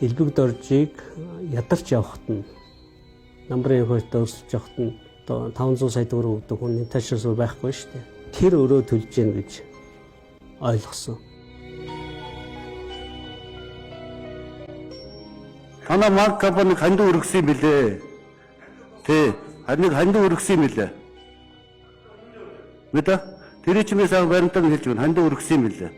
элбэг доржийг ядарч явахт нь намрын хойд өрсөж явахт нь одоо 500 сая төгрөг өгдөг хүн нэташрс байхгүй шүү дээ. Тэр өрөө төлж гин гэж ойлгосон. Танаа маг компани ханд өргөсөн юм билээ. Тэ, харин ханд өргөсөн юм билээ. Мэдээ? Тэр чимээс аа баримтаар хэлж байна. Ханд өргөсөн юм билээ.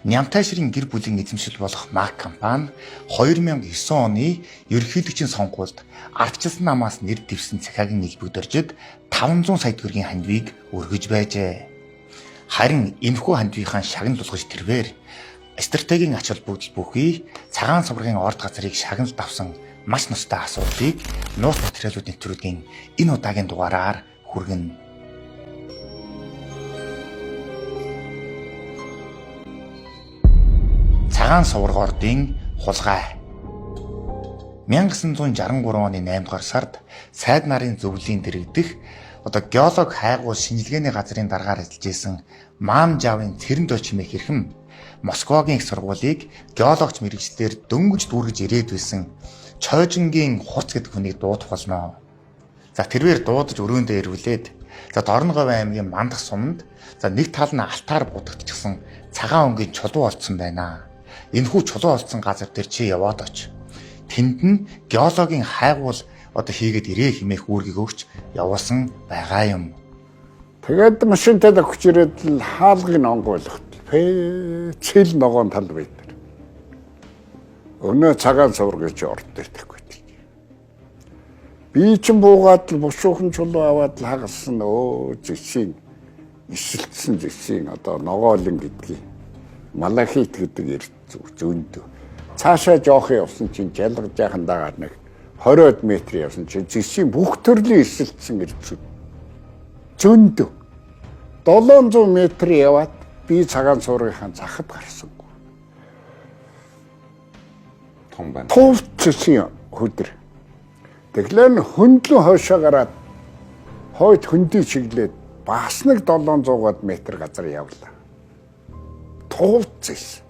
Нямтайшрын гэр бүлийн эзэмшил болох МАК компани 2009 оны ерөнхийлөгчийн сонгуульд ардчилсан намаас нэр дэвсэн цахиагийн элбэгдэржид 500 сая төгрөгийн хандвийг өргөж байжээ. Харин энэхүү хандвийнхаа шагнал тулгаж тэрвэр стратегийн ач холбогдол бүхий цагаан суврагын орд газрыг шагналд авсан маш ностой асуудлыг нууц материалууд нэвтрүүлгийн энэ удаагийн дугаараар хүргэнэ. Цагаан сувраг ордын хулгай 1963 оны 8 дугаар сард сайд нарын зөвлөлийн дэргэдэх геолог хайгуул шинжилгээний газрын даргаар ажиллаж исэн Маам Жавын цэрэндөө чимээх хэрхэм Москвагийн их сургуулийг геологч мэргэжлээр дөнгөж дүүргэж ирээд байсан Чойжингийн хурц гэдэг хүнийг дуудах болно. За тэрвэр дуудаж өрөөндөө ирвэлээд Дорноговь аймгийн Мандах суманд нэг тал нь алтаар будагдчихсан цагаан өнгийн чулуу олдсон байна. Энэхүү чулуу олдсон газар дээр чи яваад оч. Тэнд нь геологийн хайгуул хийгээд ирээ хэмээх үүргийг өгч явуулсан байгаа юм. Тэгээд машинтай өгч ирээд л хаалгыг онгойлгот. Цэл ногоон тал байд. Өнөө цагаан сувраг гэж орд дээртэхгүй. Би ч буугаад л бушуухан чулуу аваад л хагалсан зэсийн исэлтсэн зэсийн ногоолон гэдгийг малахит гэдэг эрт зөндөө. Цаашаа жоох явсан чинь жалгаж яхан дагаар нэг 20 метр явсан чинь зэсийн бүх төрлийн исэлтсэн эрт зөндөө. 700 метр яваад би цагаан суврагийнхаа захад гарсангүй. Том байна. Төвчсөн хөдөр. Тэглэн хөндлөн хойшоо гараад хойд хөндий чиглээд бас нэг 700 метр газар явлаа. Төвчсөн.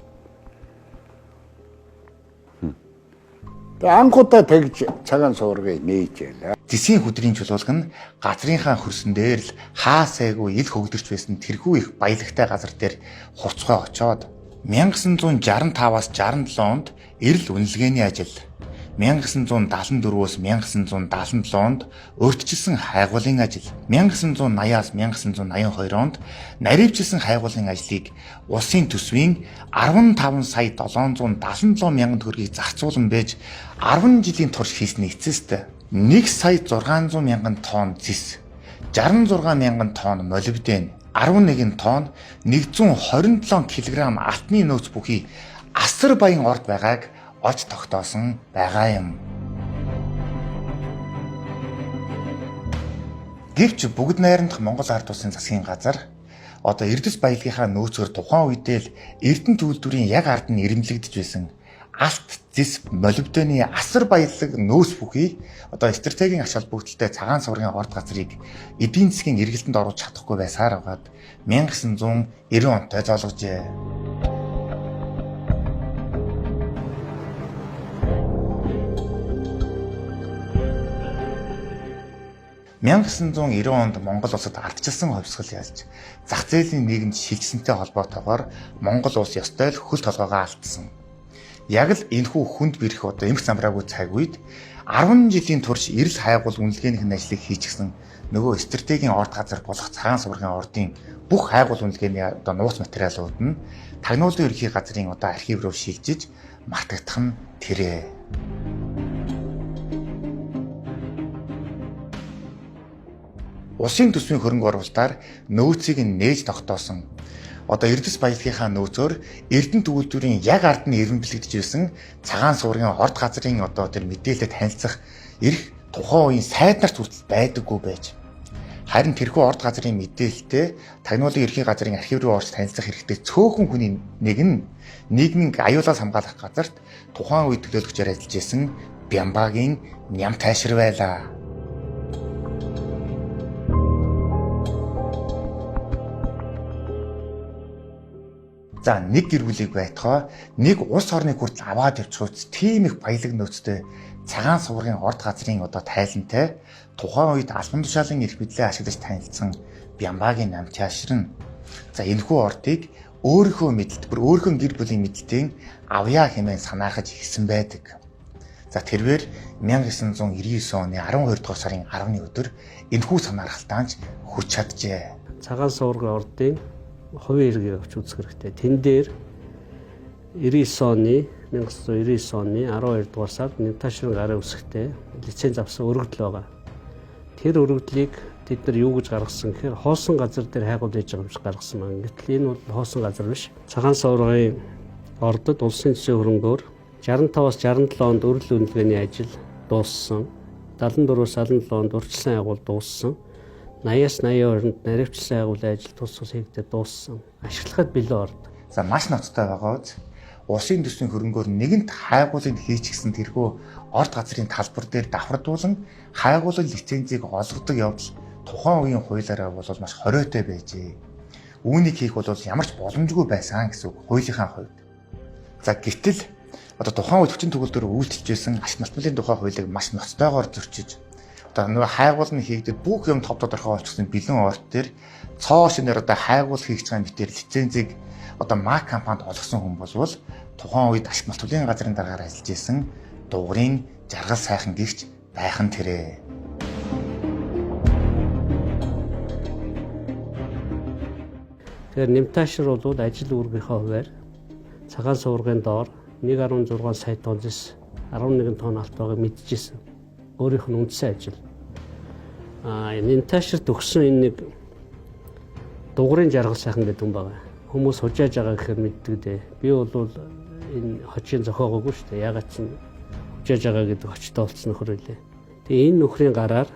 Анхудаа тэгж цагаан суврагыг нээжээ. Зэсийн хөдрийн чулуулга нь газрынхаа хөрсөн дээр л хаасайгүй ил хөгдөрч байсан тэрхүү их баялагтай газар дээр хувцгай очоод 1965-аас 67 онд эрэл үнэлгээний ажил, 1974-өөс 1977 онд урьдчилсан хайгуулын ажил, 1980-аас 1982 онд наривчилсан хайгуулын ажлыг улсын төсвийн 15 сая 777 мянган төгрөгийг зарцуулан байж 10 жилийн турш хийсний эцэст 1 сая 600 мянган тонн зис, 66 мянган тонн молибден, 11 тонн 127 кг алтны нөөц бүхий асар баян орд байгааг олж тогтоосон байгаа юм. Гэвч бүгд найрамдах Монгол ард улсын засгийн газар Эрдэс баялагынхаа нөөцөөр тухайн үедээ л Эрдэнэт үйлдвэрийн яг ард нь ирэмлэгдэж байсан алт, зис, молибдены асар баялаг нөөц бүхий стратегийн ач холбогдолтой цагаан суврагын орд газрыг эдийн засгийн эргэлтэнд оруулж чадахгүй байсаар байгаад 1990 онтой зоолгожээ. (1990 онд Монгол улсад ардчилсан хувьсгал ялж зах зээлийн нийгэмд шилжсэнтэй холбоотойгоор Монгол улс ёстой л хөл толгоогоо алдсан. Яг л энэхүү хүнд бэрх эмх замраагүй цаг үед 10 жилийн турш эрэл хайгуул үнэлгээнийх нь ажлыг хийчихсэн нөгөө стратегийн орд газар болох цагаан суврагын ордын бүх хайгуул үнэлгээний нууц материалууд нь тагнуулын ерхий газрын архив руу шилжиж мартагдах нь тэрэ. Улсын төсвийн хөрөнгө оруулалтаар нөөцийг нээж тогтоосон Эрдэс баялагынхаа нөөцөөр Эрдэнэт үйлдвэрийн яг ард нь ирэмблэгдэж байсан цагаан суврагын орд газрын тэр мэдээлэлд танилцах эрх тухайн үеийн сайд нарт хүртэл байдаггүй байж. Харин тэрхүү орд газрын мэдээлэлтэй тагнуулын ерхий газрын архив руу орж танилцах хэрэгтэй цөөхөн хүний нэг нь нийгмийн аюулаас хамгаалах газарт тухайн үед төлөөлөгчөөр ажиллаж исэн Бямбагийн Нямтайшир байлаа. За нэг гэр бүлийг байтугай нэг улс орныг хүртэл аваад явчих үст тийм их баялаг нөөцтэй цагаан суургийн орд газрын одоо тайлантай тухайн үед албан тушаалын эрх мэдлээ ашиглаж танилцсан Бямбагийн намчаашрын за энэхүү ордыг өөрийнхөө мэдэлтбэр өөрийнхөө гэр бүлийн мэдэлтийн авьяа хэмээн санаахаж ирсэн байдаг. За тэрээр 1999 оны 12 дугаар сарын 10-ны өдөр энэхүү санаархалтаанч хүрч чаджээ. Цагаан суургийн ордын хувийн хэргийг авч үзэх хэрэгтэй. Тэн дээр 1999 оны 12 дугаар сард Нэмташрын гарын үсэгтээ лиценз авсан өргөдөл байгаа. Тэр өргөдлийг тэд нар юу гэж гаргасан гэхээр хоосон газар дээр хайгуул хийж байгаа юм шиг гаргасан байна. Гэтэл энэ бол хоосон газар биш. Цагаан суургийн ордод улсын төсвийн хөрөнгөөр 65-аас 67 онд өргөл үнэлгээний ажил дууссан. 74-өөс 77 онд урьдчилан агуул дууссан. 80-аас 82-нд наривчлсан агуулгын ажил тус хийгдээд дууссан. Ашиглахад бэлэн орд. За маш ноцтой байгаа үз. Улсын төсвийн хөрөнгөөр нэгэнт хайгуулыг хийчихсэн тэрхүү орд газрын талбар дээр давхардуулан хайгуулын лицензийг олгодог явдал тухайн үеийн хуулиараа бол маш хориотой байжээ. Үүнийг хийх бол ямар ч боломжгүй байсан гэсэн үг хуулийнхаа хувьд. За гэтэл одоо тухайн үед хүчин төгөлдөр үйлчилж байсан ашиг малтмалын тухай хуулийг маш ноцтойгоор зөрчиж одоо нөгөө хайгуул нь хийгдээд бүх юм топ тодорхой болчихсон бэлэн орд дээр цоо шинээр одоо хайгуул хийж байгаа мэтэр лицензийг одоо МАК компанид олгосон хүн болвол тухайн үед ашиг малтмалын газрын дараагаар ажиллаж исэн дугрын жаргал сайхан гихч байх нь тэрэ. Тэгэхээр Нэмташир бол ажил үүргийнхаа хувьар цагаан суургийн доор 1.6 сая тоннээс 11 тонн алт байгааг мэдчихсэн. Өөрийнх нь үндсэн ажил. Нэмташир төгссөн энэ нэг дугрын жаргал сайхан гэдэг хүн байгаа. Хүмүүс хужааж байгаа гэхээр мэддэг дээ. Би бол энэ хочийн зохиогоогүй шүү дээ. Ягаад ч хужааж байгаа гэдэг хочтой болсон нөхөр үлээ. Тэгээ энэ нөхрийн гараар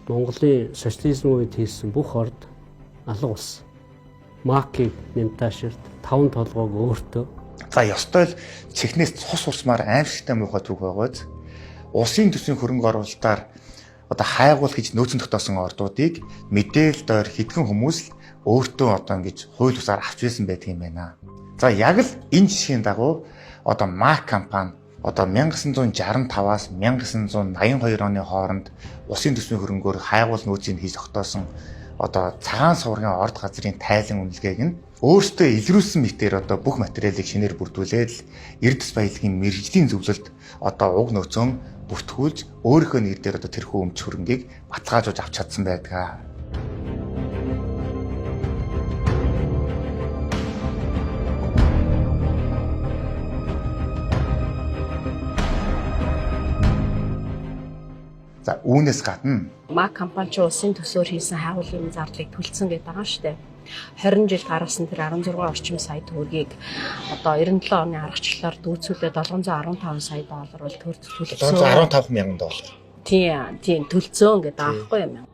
Монголын социализм үед хийсэн бүх орд алга болсон. МАК-ийг Нэмташирт 5 толгойг өөртөө. За ёстой л цэхнээс цус урсмаар аимшигтай муухай түүх байгааз улсын төсвийн хөрөнгө оруулалтаар одоо хайгуул гэж нөөцөн тогтоосон ордуудыг мэдээлэл доор хэдхэн хүмүүс л өөртөө одоо ингэж хууль бусаар авч байсан байдаг юм байна. За яг л энэ жишгийн дагуу одоо МАК компани одоо 1965-аас 1982 оны хооронд улсын төсвийн хөрөнгөөр хайгуул нөөцийг хийж тогтоосон одоо цагаан суургийн орд газрын тайлан үнэлгээг нь өөртөө илрүүлсэн мэтээр одоо бүх материалыг шинээр бүрдүүлээд л эрдэс баялагын мэрэгжлийн зөвлөлд одоо уг нөөцөө бүртгүүлж өөрийнхөө нэр дээр одоо тэрхүү өмч хөрөнгийг баталгаажуулж авч чадсан байдаг. За үүнээс гадна МАК компани ч улсын төсөөр хийсэн хайгуулгын зардлыг төлсөн гэдэг байгаа шүү дээ. 20 жилд гаргасан тэр 16 орчим сая төгрөгийг одоо 97 оны аргачлалаар дүүцүүлээд 715 сая доллар бол төлсөн. 715 мянган доллар. Тийм төлцөө гэдэг аахгүй юм.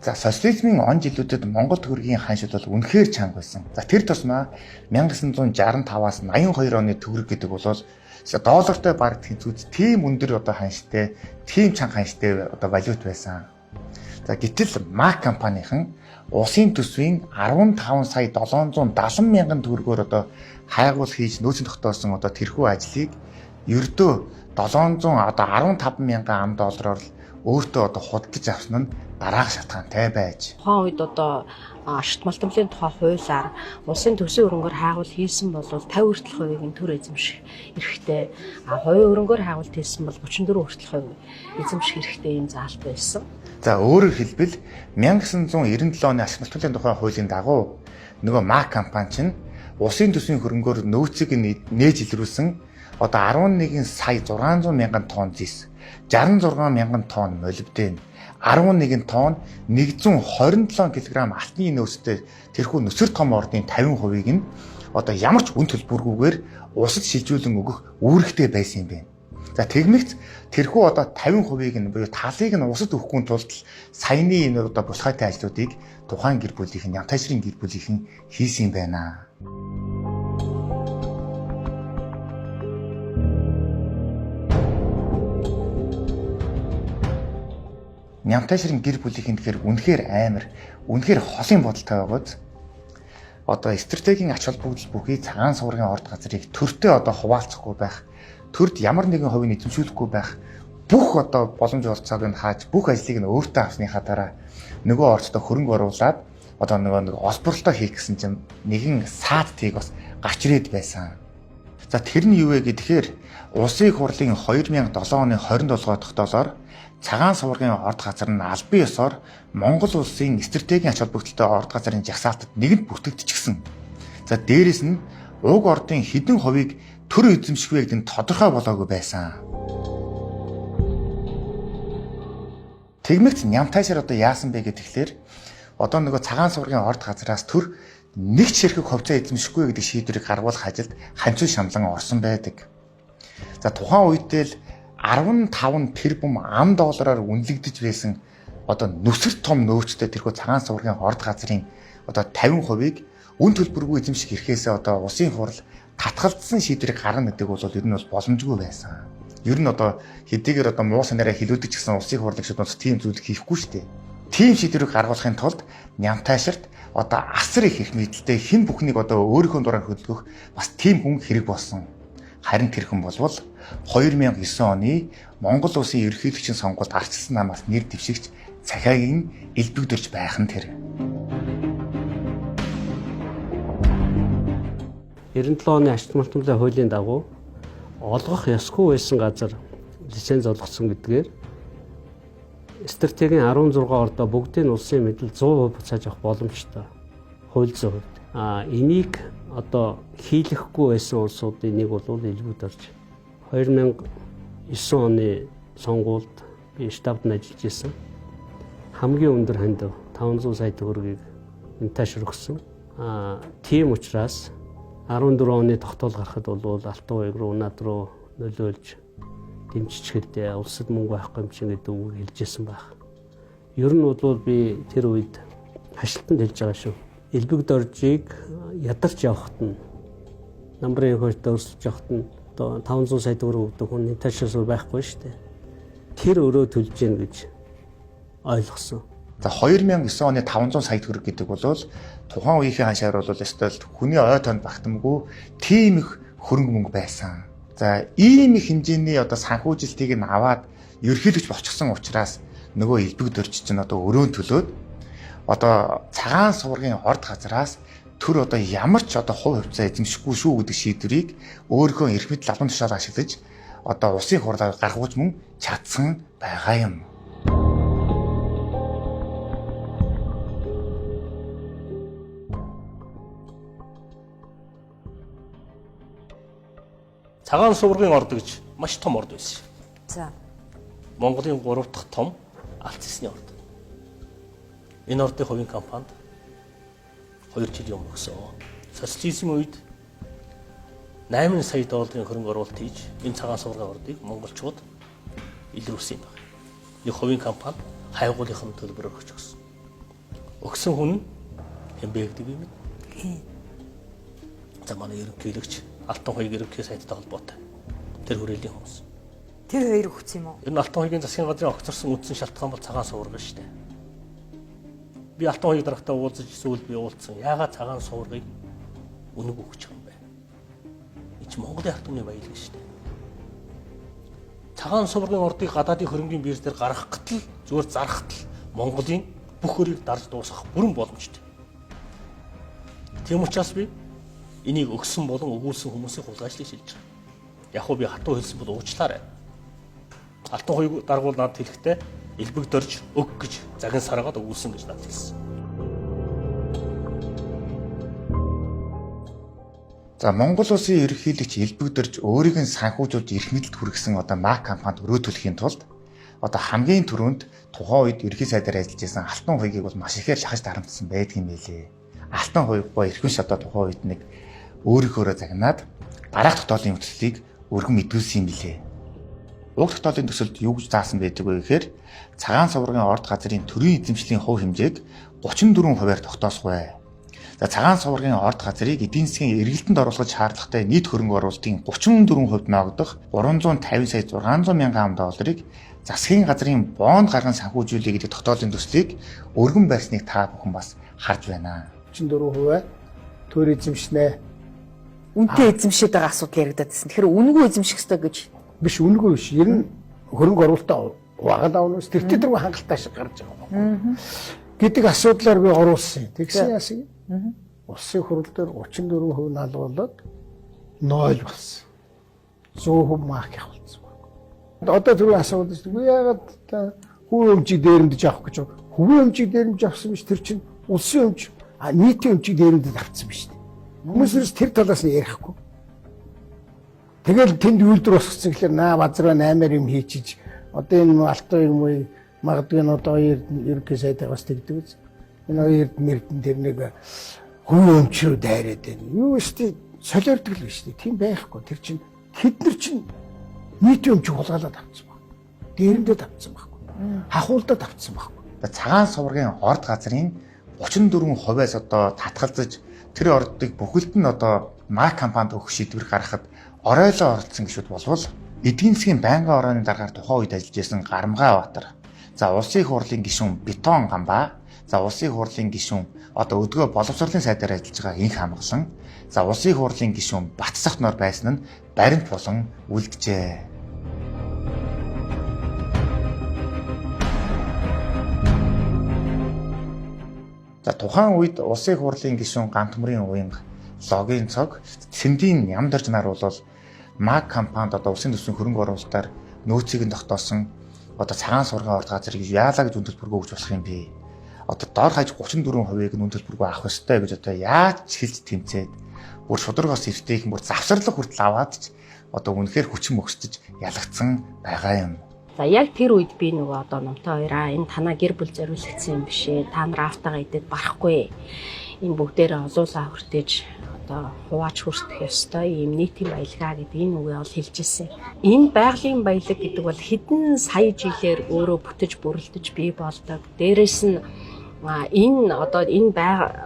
За социализмын он жилүүдэд Монгол төгрөгийн ханшид бол үнэхээр чанга байсан. За тэр тусмаа 1965-аас 82 оны төгрөг гэдэг бол доллартай бараг тэнцвүүц тийм өндөр одоо ханштай, тийм чанга ханштай одоо валют байсан. За гэтэл МАК компанийн улсын төсвийн 15 сая 770 мянган төгрөгөөр одоо хайгуул хийж нөөцийн тогтоосон одоо тэрхүү ажлыг ердөө 700 одоо 15 мянган ам доллараар өөртөө одоо худалдаж авсан нь дараах шалтгаантай байж. Тухайн үед одоо ашигт малтмалын тухай хуулиар улсын төсвийн хөрөнгөөр хайгуул хийсэн бол 50 хүртэлх хувийг төр эзэмших эрхтэй. Хувийн хөрөнгөөр хайгуул хийсэн бол 34 хүртэлх хувийг эзэмших эрхтэй юм заалт байсан. За өөрөөр хэлбэл 1997 оны ашигт малтмалын тухай хуулийн дагуу нөгөө МАК компани чинь улсын төсвийн хөрөнгөөр нөөцийг нээж илрүүлсэн одоо 11 сая 600 мянган тонн зис 66 мянган тонн молибден 11 тонн 127 кг алтны нөөцтэй тэрхүү нүсэр том ордын 50%-ийг нь одоо ямар ч үн төлбөргүйгээр усад шилжүүлэн өгөх үүрэгтэй байсан юм байна. За тэгмэгц тэрхүү одоо 50%-ийг нь буюу талыг нь усад өгөхгүй тулд саяны энэ одоо бусгайтай ажлуудыг тухайн гэр бүлийнхэн Нямташрын гэр бүлийнхэн хийсэн юм байна. Нямтайшрын гэр бүлийнхэн тэгэхээр үнэхээр амар, үнэхээр холын бодолтой байгаад одоо стратегийн ач холбогдол бүхий цагаан суургийн орд газрыг төртөө одоо хуваалцахгүй байх, төрд ямар нэгэн хувийг эзэмшүүлэхгүй байх, бүх одоо боломж олцоог нь хааж бүх ажлыг нь өөртөө авсныхаа дараа нөгөө орцтой хөрөнгө оруулаад одоо нэг олборлолтоо хийх гэсэн чинь нэгэн саад тийг бас гарч ирээд байсан. За тэр нь юу вэ гэхээр улсын хурлын 2007 оны 27-оор тогтоолоор цагаан суургийн орд газар нь албан ёсоор Монгол улсын стратегийн ач холбогдолтой орд газрын жагсаалтад нэгэнд бүртгэгдчихсэн. За дээрэс нь уг ордын хэдэн хувийг төр эзэмших вэ гэдэг нь тодорхой болоогүй байсан. Тэгмэгт Нямтайшир одоо яасан бэ гэхээр одоо нөгөө цагаан суургийн орд газраас төр нэг ч ширхэг хувьцаа эзэмшихгүй гэдэг шийдвэрийг гаргуулах ажилд ханцуу шамлан орсон байдаг. За тухайн үедээ л 15 тэрбум ам доллараар үнэлэгдэж байсан одоо нүсгэр том нөөцтэй тэрхүү цагаан суургийн орд газрын одоо 50%-ийг үн төлбөргүй эзэмших эрхээсээ одоо улсын хурал татгалзсан шийдвэрийг гаргана гэдэг бол ер нь бол боломжгүй байсан. Ер нь одоо хэдийгээр одоо муу санаараа хилүүлдэг гэсэн улсын хурлын шийдвэр бас тийм зүйл хийхгүй шүү дээ. Тийм шийдвэрийг гаргуулахын тулд Нямтайширт одоо асар их эрх мэдэлтэй хэн бүхнийг одоо өөрийнхөө дураар хөдөлгөх бас тийм хүн хэрэг болсон. Харин тэр хүн болвол 2009 оны Монгол улсын ерөнхийлөгчийн сонгуульд арчилсан намаас нэр дэвшигч Цахиагийн элбэгдэрч байх нь тэр. 97 оны ашигт малтмлын хуулийн дагуу олгох ёсгүй байсан газар лиценз олгосон гэдгээр стратегийн 16 ордоо бүгдийн улсын мэдэл 100% буцааж авах боломжтой. Хууль зүйн хувьд. Энийг одоо хийлэхгүй байсан улсуудын нэг бол элбэг дорж 2009 оны сонгуульд би штабд ажиллаж исэн. Хамгийн өндөр ханд 500 сая төгрөгийг Нямтайшир өгсөн. Тийм учраас 14 оны тогтоол гарахад бол Алтан уяг руу над руу нөлөөлж дэмжичгэлдээ улсад мөнгө байхгүй юм чинь гэдэг үг хэлжсэн байх. Ер нь бол би тэр үед хашлтанд хэлж байгаа шүү. Элбэг доржийг ядарч явахт нь намрын хойд өрсөлж явахт нь одоо 500 сая төгрөг өгдөг хүн Нямтайшир байхгүй шүү дээ. Тэр өрөө төлж гин гэж ойлгосон. За 2009 оны 500 сая төгрөг гэдэг бол тухайн үеийн ханшаар бол өстой хүний ой тоонд багтамгүй тийм их хөрөнгө мөнгө байсан. За ийм их хэмжээний одоо санхүүжилтийг нь аваад ерөнхийлөгч болчихсон учраас нөгөө элбэг дөрж чинь одоо өрөөнд төлөөд одоо цагаан суургийн орд газраас төр одоо ямар ч одоо хувь хувьцаа эзэмшихгүй шүү гэдэг шийдвэрийг өөрийнхөө эрх мэдэл албан тушаал ашиглаж одоо улсын хурлаар гаргуулж мөн чадсан байгаа юм. Цагаан суургийн орд гэж маш том орд байсан. За. Монголын 3 дахь том алт цэсний орд. Энэ ордын хувийн компанид 2 жилийн өмнө өгсөн. Социализмын үед 8 сая долларын хөрөнгө оруулалт хийж энэ цагаан суургийн ордыг монголчууд илрүүлсэн юм байна. Энэ хувийн компани хайгуулынхын төлбөрөөр өгч өгсөн. Өгсөн хүн хэн бэ гэдэг юм. За манай ерөнхийлөгч Алтан хоёрын ерөнхий сайдтай холбоотой. Тэр хүрээллийн хүмүүс. Тэр хоёр өгсөн юм уу? Энэ Алтан хоёрын засгийн газрын огцорсон үндсэн шалтгаан бол цагаан суурга шүү дээ. Би Алтан хоёрын дарагтаа уулзаж зүйл би уулзсан. Яагаад цагаан суургыг үнэг өгч байгаа юм бэ? Энд чинь Монголын ард түмний баялаг шүү дээ. Цагаан суургын ордыг гадаадын хөрөнгөний бирж дээр гаргах гатал зүгээр зархтал Монголын бүх хөрийг дарж дуусгах бүрэн боломжтой. Тийм учраас би энийг өгсөн болон өгүүлсэн хүмүүсийн хулгайчлалыг шилжиж байгаа. Яг хөө би хатуу хэлсэн бол уучлаарай. Алтан хоёрын даргуул надад хэлэхдээ элбэг дорж өг гэж загин саргаад өгүүлсэн гэж надад хэлсэн. За Монгол улсын ерөнхийлөгч элбэг дорж өөрийг нь санхүүжүүлж эрх мэдэлд хүргэсэн одоо МАК компанид өрөө төлөхийн тулд одоо хамгийн түрүүнд тухайн үед ерөнхий сайдаар ажиллаж байсан Алтан хоёрыг бол маш ихээр шахаж дарамтсан байдгийн мэлээ. Алтан хоёроо эрхэм шатаа тухайн үед нэг өөрийнхөөрөө загнаад дараах тогтоолын төслийг өргөн мэдүүлсэн юм билээ. Уг тогтоолын төсөлд юу гэж заасан байдаг вэ гэхээр цагаан суургийн орд газрын төрийн эзэмшлийн хувь хэмжээг 34%-аар тогтоосгүй. За цагаан суврагын орд газрыг эдийн засгийн эргэлтэнд оруулах шаардлагатай нийт хөрөнгө оруулалтын 34% ногдох 350 сая 600 мянган $ыг засгийн газрын бонд гарган санхүүжүүлэх гэдэг тогтоолын төслийг өргөн барьсныг та бүхэн бас харж байна. 34% төр эзэмшнэ. Үнтэй эзэмшээд байгаа асуудал яригадаад байсан. Тэгэхээр үнгүй эзэмших ёстой гэж Биш үнгүй биш. Ер нь хөрөнгө оруулалтаа угаагаад авах нь тэр төдрөг хангалттай шиг гарч байгаа. Гэдэг асуудлаар би оруулсан. Тэгсэн яасан. Улсын хурал дээр 34% налгуулад 0 болсон. 100% марк явуулсан. Одоо түрүү асуудал шүү. Би яагаад хувийн өмчийг дээрэмдэж авах гэж байна. Хувийн өмчийг дээрэмдэж авсан биш тэр чинь улсын өмч нийтийн өмчийг дээрэмдэж авсан биш. Хүмүүсээс тэр талаас нь ярихгүй. Тэгэл тэнд үйлдвэр босгоцсон гэхээр наа базраа 8-аар юм хийчиж одоо энэ алтан юм уу магадгүй нь одоо ерөнхий сайдаа бас тэгдэг үз. Энэ хоёрд мэрдэн тэр нэг хувийн өмч рүү дайраад байна. Юу өстэй солиордог л биш тийм байхгүй. Тэр чинь тэд нар чинь нийтийн өмч хулгайлаад авцсан баг. Дээрэндээ авцсан байхгүй. Хахуулдад авцсан байхгүй. Цагаан суврагын орд газрын 34%-аас одоо татгалзаж тэр ордыг бүхэлд нь одоо мак компанид өгөх шийдвэр гаргахад оройлоо оролцсон гişүүд болвол эдийн засгийн байнгын орооны дараагаар тухайн үед ажиллаж байсан Гарамгай Баатар, за улсын их хурлын гишүүн Бетон Гамбаа, за улсын их хурлын гишүүн одоо өдгөө боловсролын сайдаар ажиллаж байгаа Инх Хамглан, за улсын их хурлын гишүүн Батцах нор байсан нь баримт болон үлджээ. За тухайн үед улсын их хурлын гишүүн Гантмрын уянга логийн цог Сэндийн Ямдарч нар бол мак компанид одоо улсын төсвийн хөрөнгө оруулалтаар нөөцийг нь тогтоосон одоо цагаан суврагын орд газрыг яалаа гэж үн төлбөргөө өгч болох юм бэ? Одоо доор хаяж 34%-ийг нь үн төлбөргөө авах ёстой гэж одоо яаж хэлж тэмцээд бүр шударгаас эртэйхэн бүр завсарлах хүртэл аваад ч одоо үнэхээр хүчин мөксөж ялагдсан байгаа юм. За яг тэр үед би нөгөө одоо номтой хоёраа энэ танаа гэр бүл зориулагдсан юм бишээ. Та нар автагаа идээд барахгүй. Энэ бүгдээрээ олуулаа хүртээж одоо хувааж хүртэх ёстой ийм нийтийн баялгаа гэдэг энэ үгээ ол хэлж ирсэн. Энэ байгалийн баялаг гэдэг бол хэдэн сая жилээр өөрөө бүтэж бүрэлдэж бий болдог. Дээрээс нь энэ одоо энэ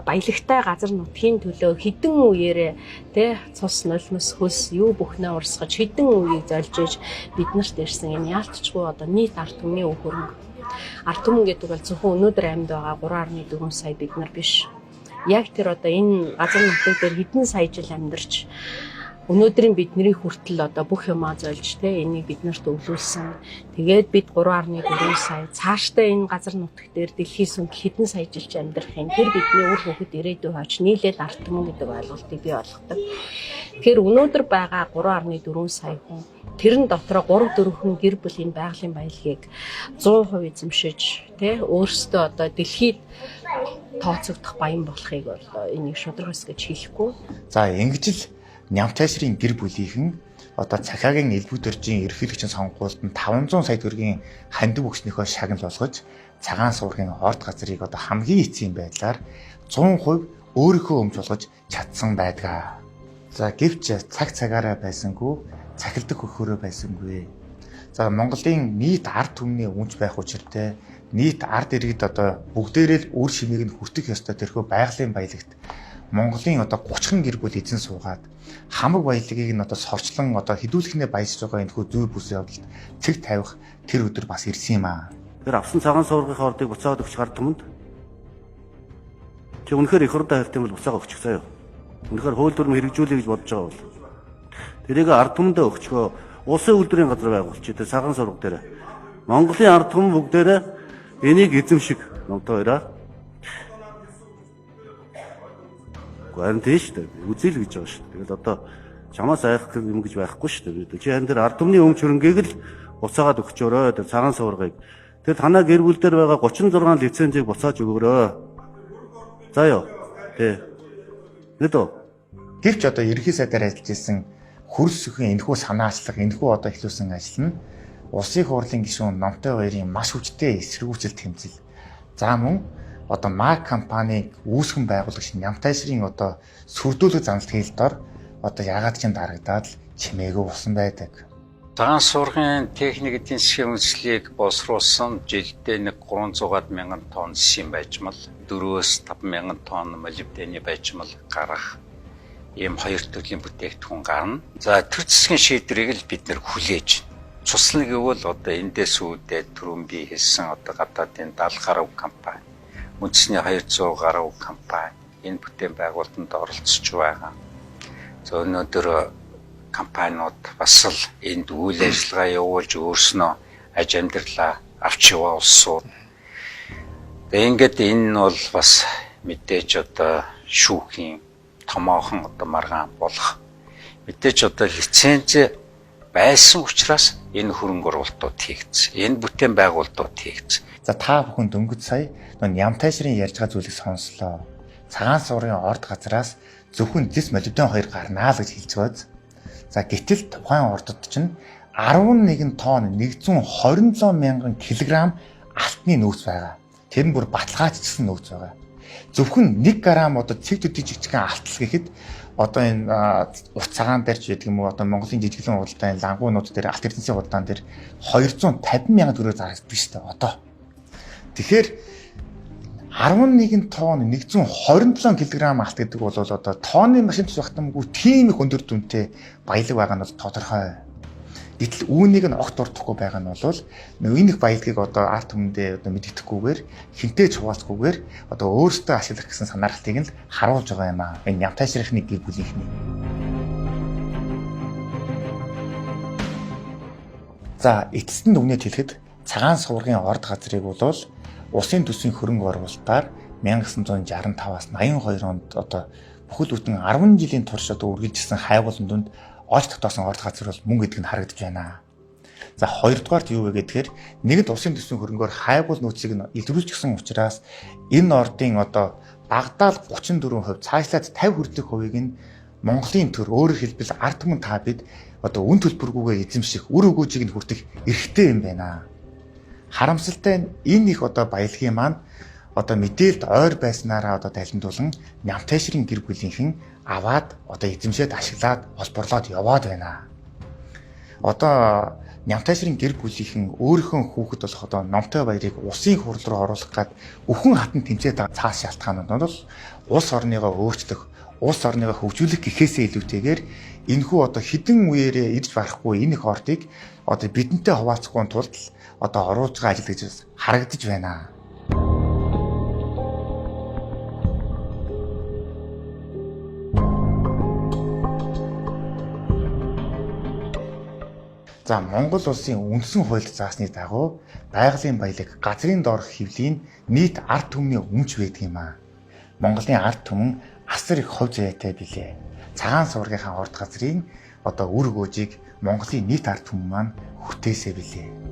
баялагтай газар нутгийн төлөө хэдэн үеэрээ тэ цус нулимс хөлс юу бүхнээ урсгаж хэдэн үеийг зольж иж биднэрт ирсэн энэ яалтчгүй одоо нийт ард түмний өв хөрөнгө. Ард түмэн гэдэг бол зөвхөн өнөөдөр амьд байгаа 3.4 сая бид нар биш. Яг тэр одоо энэ газар нутаг дээр хэдэн сая жил амьдарч өнөөдрийн бидний хүртэл одоо бүх юмаа зольж тэ энийг биднэрт өвлүүлсэн. Тэгээд бид 3.4 сая цаашдаа энэ газар нутаг дээр дэлхийс өмнө хэдэн сая жилч амьдрах юм. Тэр бидний үр хөвгөд ирээдүй хойч нийлээд арт түмэн гэдэг ойлголтыг бий болгодог. Тэгэхээр өнөөдөр байгаа 3.4 сая хүн тэрэн дотроо 3-4 хүн гэр бүлийн байгалийн баялагийг 100% эзэмшиж тэ өөрсдөө одоо дэлхийд тооцогдох баян болохыг бол энийг шударгаас гэж хэлэхгүй. За ингэж л Нямтайшрын гэр бүлийнхэн одоо цахиагийн элбэг дөржийн ерөнхийлөгчийн сонгуульд нь 500 сая төгрөгийн хандив өгснөөхөө шагнал болгож цагаан суврагын орд газрыг одоо хамгийн эцсийн байдлаар 100% өөрийнхөө өмч болгож чадсан байдаг. За гэвч цаг цагаараа байсангүй, цахилдаг хөхөөрөө байсангүй. За Монголын нийт ард түмний өмч байх учиртай нийт ард иргэд одоо бүгдээрээ л үр шимийг нь хүртэх ёстой тэрхүү байгалийн баялагт Монголын одоо 30 гэр бүл эзэн суугаад хамаг баялагийг нь одоо сорчлон одоо хідүүлэхнээ баяжж байгаа энэ хүү зүй бүс явдалд цэг тавих тэр өдөр бас ирсэн юм аа. Тэр авсан цагаан суврагын ордыг буцаад өгч гард түмэнд чи үнэхээр их хурлаа хэлт юм бол буцаага өгчих заяа. Үнэхээр хууль дүрм хэрэгжүүлэе гэж бодож байгаа бол тэрийг ард түмэндээ өгчгөө улсын үйлдвэрийн газар байгуулчих тэр цагаан сувраг дээр Монголын ард түмэн бүгдээрээ энийг эзэмшиг номтой хоёраа гарын тийш дээ үзэл гэж байгаа шүү дээ. Тэгэл одоо чамаас айх юм гэж байхгүй шүү дээ. Чи энэ дээр ард түмний өмч хөрөнгийг л буцаагаад өгчөөрөө. Тэр цагаан суврагыг тэр танаа гэр бүл дээр байгаа 36 лицензийг буцааж өгөөрөө. За ёо. Тэ. Нэдо. Гэвч одоо ерхий сайдаар ажиллаж исэн хөрс өхөн энэхүү санаачлах энэхүү одоо эхлүүлсэн ажил нь улсын их хурлын гишүүн номтой хоёрын маш хүчтэй эсэргүүцэл тэмцэл. За мөн одоо мак компаниг үүсгэн байгуулагч Нямтайшрын одоо сүрдүүлэг занал хийлдээр одоо ягаад ч юм дарагдаад л чимээгүй болсон байдаг. Цагаан суургын техник эдийн засгийн үндэслэлийг боловсруулсан жилдээ нэг 300 мянган тонн сим байжмал 4-5 мянган тонн молибдены байжмал гарах ийм хоёр төрлийн бүтээгдэхүүн гарна. За төр засгийн шийдвэрийг л бид нэр хүлээж цуслана гэвэл одоо эндээс үүдээ түрүүн би хэлсэн одоо гадаадын 70 гаруй компани, үндэсний 200 гаруй компани энэ бүтээн байгуулалтанд оролцож байгаа. За өнөөдөр компаниуд бас л энд үйл ажиллагаа явуулж өөрснөө аж амьдралаа авч яваа улсууд. Тэгээ ингээд энэ нь бол бас мэдээж одоо шүүхийн томоохон одоо маргаан болох. Мэдээж одоо лиценз байсан учраас энэ хөрөнгө оруулалтууд хийгдсэн. Энэ бүтээн байгуулалтууд хийгдсэн. За та бүхэн дөнгөж сая Нямтайшрын ярьж байгаа зүйлийг сонслоо. Цагаан суургын орд газраас зөвхөн дис молибден 2 гарнаа л гэж хэлж байгааз. За гэтэл тухайн ордод чинь 11 тонн 127 мянган килограмм алтны нөөц байгаа. Тэр нь бүр баталгаажчихсан нөөц байгаа. Зөвхөн 1 грамм одоо цэг төдий жижигхэн алтал гэхэд одоо энэ урт цагаан дээр ч гэдэг юм уу одоо Монголын жижиглэн худалдааны лангуунууд дээр алт эрдэнэсийн худалдаан дээр 250 мянган төгрөг зарагддаг шүү дээ одоо. Тэгэхээр 11 тонн 127 кг алт гэдэг бол одоо тооны машин тусахтамгүй тийм их өндөр дүнтэй баялаг байгаа нь бол тодорхой. Гэтэл үүнийг нь огт ордохгүй байгаа нь бол энэ их баялагийг одоо арт түмэндээ одоо мэддэхгүйгээр хинтээ чуваалцгүйгээр одоо өөрсдөө ашиглах гэсэн санаарлтыг нь харуулж байгаа юм аа. Энэ Нямтайшрын гэр бүлийнхний. За эцэст нь өмнөд хэлэхэд цагаан суургын орд газрыг бол Улсын төсвийн хөрөнгө оруулалтаар 1965-аас 82 онд одоо бүхэл бүтэн 10 жилийн турш одоо үргэлжилсэн хайгуулын дунд олж тогтоосон орд газар бол мөн гэдэг нь харагдаж байна. За хоёрдугаарт юу вэ гэхээр нэгд улсын төсвийн хөрөнгөөр хайгуул нөөцийг нь илрүүлчихсэн учраас энэ ордын одоо багадаа л 34%, цаашлаад 50 хүртэлх хувийг нь Монголын төр өөрөөр хэлбэл ард түмэн та бид одоо үн төлбөргүйгээр эзэмших, үр өгөөжийг нь хүртэх эрхтэй юм байна. Харамсалтай нь энэ их одоо баялагын маань одоо мэдээлэлд ойр байснараа одоо далимдуулан Нямтайшрын гэр бүлийнхэн аваад одоо эзэмшээд ашиглаад олборлоод яваад байна. Одоо Нямтайшрын гэр бүлийнхэн өөрийнхөө хүүхэд болох одоо Номтой баярыг улсын хурал руу оруулах гээд өхөн хатан тэмцээд байгаа цаас шалтгаанууд нь бол улс орныгоо өөрчлөх, улс орныгоо хөгжүүлэх гэхээсээ илүүтэйгээр энэхүү одоо хідэн үеэрээ ирж барахгүй энэ их ордыг одоо бидэнтэй хуваалцахгүй тулд одоо оруулж байгаа ажил гэж харагдаж байна. За Монгол улсын үндсэн хуульд заасны дагуу байгалийн баялаг газрын доорх хэвлийн нийт ард түмний өмч байдаг юм аа. Монголын ард түмэн асар их хувь заяатай билээ. Цагаан суургийнхаа орд газрын одоо үр өгөөжийг Монголын нийт ард түмэн маань хүртээсэй билээ.